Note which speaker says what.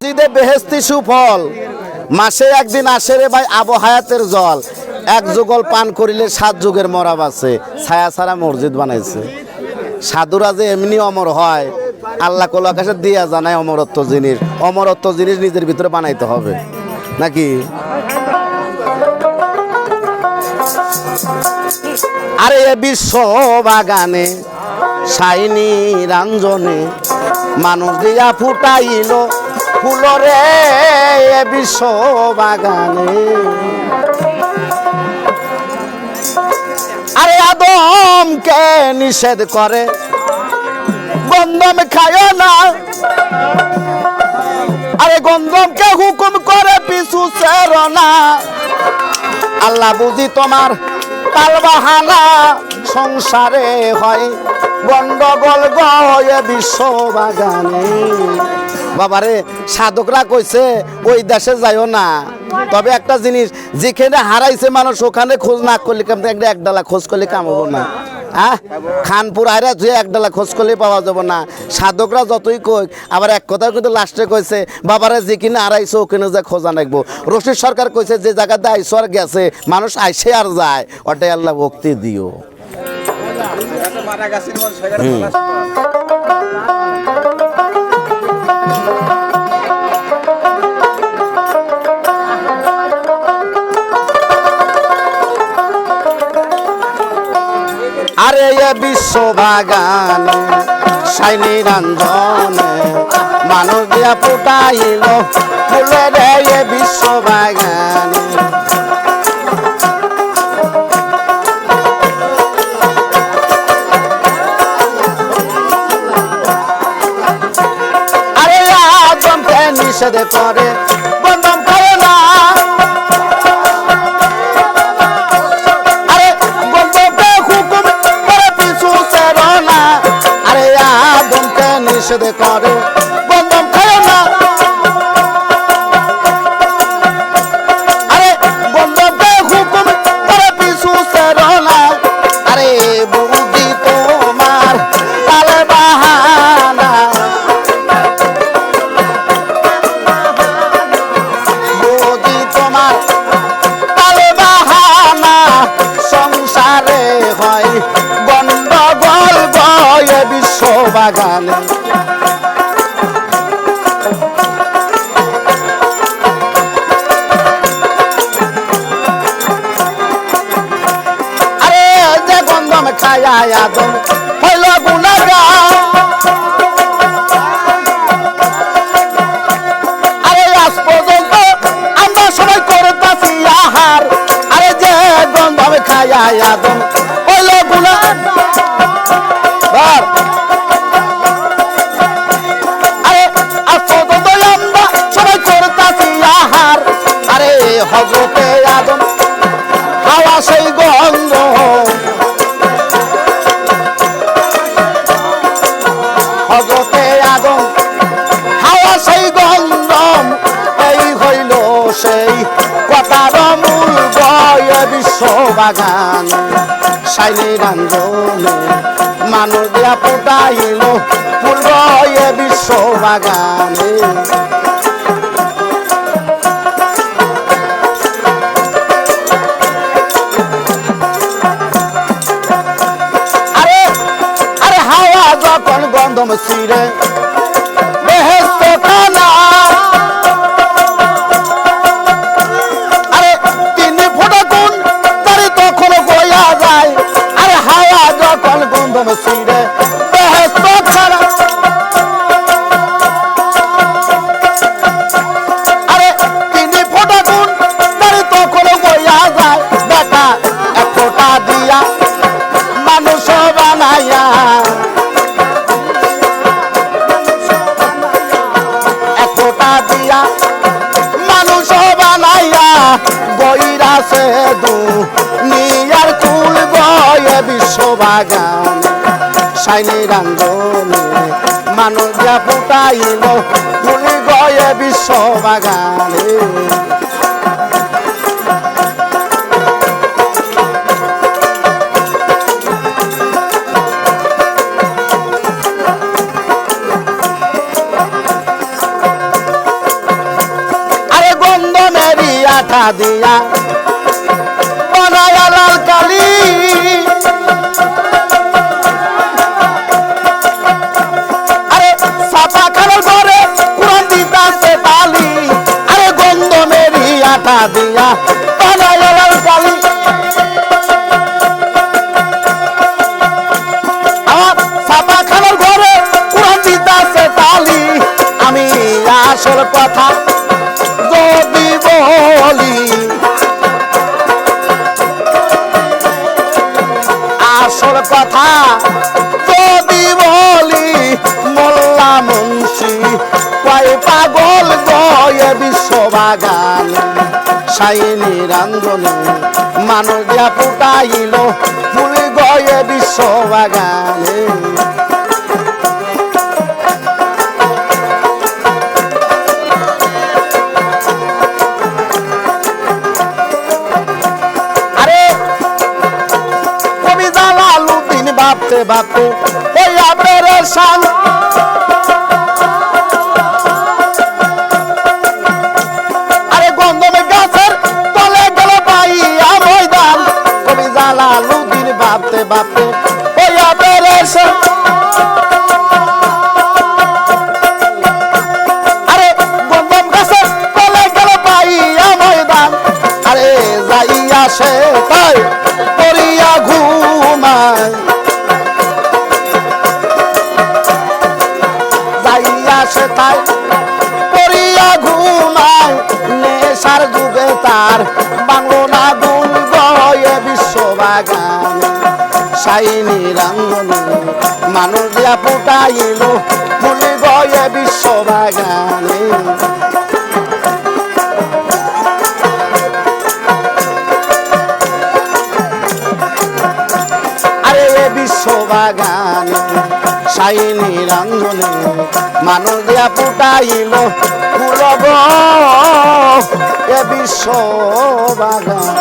Speaker 1: মসজিদে বেহেশতি সুফল মাসে একদিন আসে রে ভাই আবহায়াতের জল এক যুগল পান করিলে 7 যুগের মরাব আছে ছায়া ছাড়া মসজিদ বানাইছে সাধুরা যে এমনি অমর হয় আল্লাহ কোল আকাশে দিয়া জানায় অমরত্ব জিনিস নিজের ভিতরে বানাইতে হবে নাকি আরে বিশ্ব বাগানে সাইনি রঞ্জনে মানুষ দিয়া ফুটাইল ফুলরে বিশ্ব বাগানে আরে আদমকে নিষেধ করে গন্ধম খায় না আরে গন্ধমকে হুকুম করে পিছু ছেড়ো না আল্লাহ বুঝি তোমার তালবাহানা সংসারে হয় গন্ডগোল গয়ে বিশ্ব বাগানে বাবারে সাধকরা কইছে ওই দেশে যাইও না তবে একটা জিনিস যেখানে হারাইছে মানুষ ওখানে খোঁজ না করলে এক ডালা খোঁজ করলে কাম হবো না খানপুর আয়রা যে এক ডালা খোঁজ করলে পাওয়া যাবে না সাধকরা যতই কই আবার এক কথা কিন্তু লাস্টে কইছে বাবারে যেখানে হারাইছে ওখানে যে খোঁজা নাকবো রশিদ সরকার কইছে যে জায়গাতে আইসো আর গেছে মানুষ আইসে আর যায় ওটাই আল্লাহ ভক্তি দিও আরে বিশ্ব বাগানে সাইনি রঞ্জনে মানুষ দিয়া ফুটাইল ফুলে রে বিশ্ব বাগানে আরে আদমকে নিষেধ করে গন্ধম খায় না নিষেধ করে গন্ধম খায় না আরে গন্ধমকে হুকুম করে পিছু ছেড়ো না আরে বুদ্ধি তোমার তালে বাহানা বুদ্ধি তোমার তালে বাহানা সংসারে হয় গন্ডগোল বয়ে বিশ্ব বাগানে আদম হইল গুনাহগার আরে আজ পর্যন্ত আমরা সবাই করতাছি আহার আরে যে গন্ধম খায় আদম হইল গুনাহগার আরে আজ পর্যন্ত আমরা সবাই করতাছি আহার আরে হযরতে আদম হাওয়া সেই গন্ধ হযরতে আদম হাওয়া সেই গন্ধম এই হইল সেই কথার মূল বয়ে বিশ্ব বাগান সাইনি রঞ্জনে মানুষ দিয়া ফুটাইল ফুল বয়ে বিশ্ব বাগানে গন্ধম ছিঁড়ে বেহেশত খানা আরে 3 ফোঁটা গুণ তারে তখন বইয়া যায় আরে হাওয়া যখন গন্ধম ছিঁড়ে বেহেশত খানা আরে 3 ফোঁটা গুণ তারে তখন বইয়া যায় বেটা 1 ফোঁটা দিয়া মানুষ বানাইয়া মানুষ বানাইয়া বইরাছে দুনিয়ার কুল বয়ে বিশ্ব বাগান সাইনি রঞ্জনে মানুষ দিয়া ফুটাইল ফুল বয়ে বিশ্ব বাগানে আঠা দিয়া বানায়া লাল কালি আরে সাপা খানার ঘরে কোরআন দিতাছে তালি আরে গন্ধ মেরি আঠা দিয়া বানায়া লাল কালি আমার সাপা খানার ঘরে কোরআন দিতাছে তালি আমি আসল কথা যদি বলি আসল কথা যদি বলি মোল্লা মুন্সি কয় পাগল গয়ে বিশ্ববাগান সাইনি রাঞ্জনী মানুষ দিয়া ফুটাইল ফুল গয়ে বিশ্ববাগানে ভাবতে ভাবতে ওই আপনার সাল আরে গন্ধমে গাছের তলে গেল পাইয়া ময়দান কবি জালালউদ্দিন ভাবতে ভাবতে ওই আপনার সাল আরে গন্ধম গাছের তলে গেল পাইয়া ময়দান আরে যাইয়া সে তাই করিয়া ঘুমায় সে তাই করিয়া ঘুমায় নেশার যুগে তার বাংলো না গুণ গয়ে বিশ্ববাগান সাইনি রাঞ্জনী মানুষ দিয়া ফুটাইল ফুল গয়ে বিশ্ববাগানে আরে বিশ্ববাগানে সাইনি রাঞ্জনী মানুষ দিয়া ফুটাইল ফুল গো এ বিশ্ববাগান।